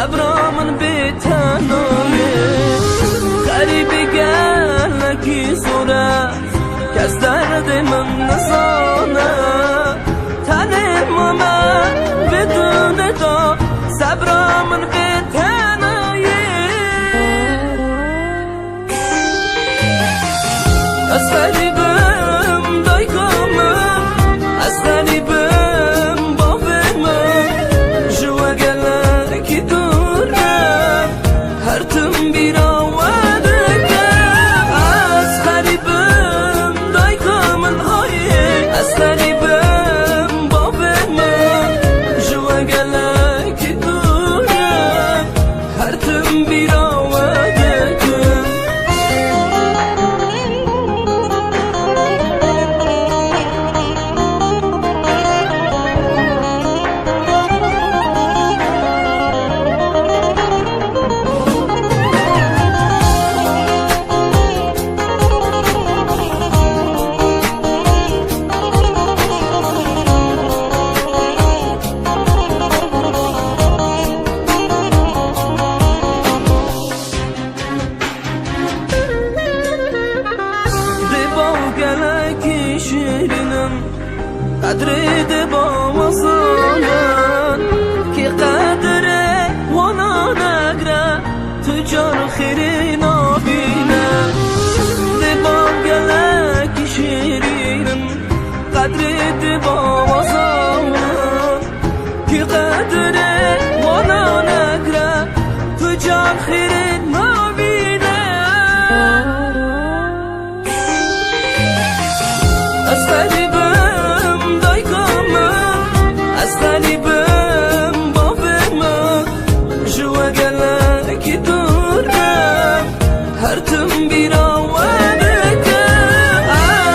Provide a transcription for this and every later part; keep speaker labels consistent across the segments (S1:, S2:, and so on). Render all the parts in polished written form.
S1: صبرامن بی‌تنهایی غریبی گلکی زوره کس درد من نزانه تنم من بدون تو صبرامن بی‌تنهایی از غریبم دایگامم از غریبم بابمم جوا گلکی دورم هر تم بیراوده کم از غریبم دایگامن هایی از غریبم بابمم جوا گلکی دورم هر تم بیراوده کم گلکی شیرینم قدری ده با مزانن که قدره وانا نگره تو جان خیری نبینم ده با گلکی شیرینم قدری ده با مزانن که قدره وانا نگره تو جان خیری نبینم از غریبم دایگامم از غریبم بابمم جوا گلکی دورم هر تم بیراوده کم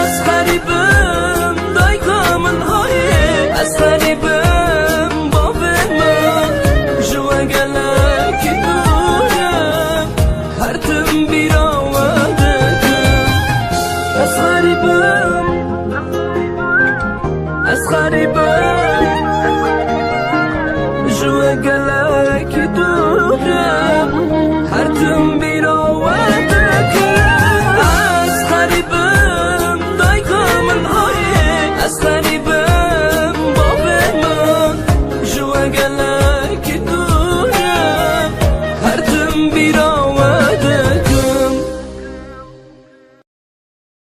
S1: از غریبم دایگامن هایی از غریبم بابمم جوا گلکی دورم هر تم بیراوده کم از غریبم از غریبم جوا گلکی دورم هر تم بیراوده کم از غریبم دایگامن هایی از غریبم بابمم جوا گلکی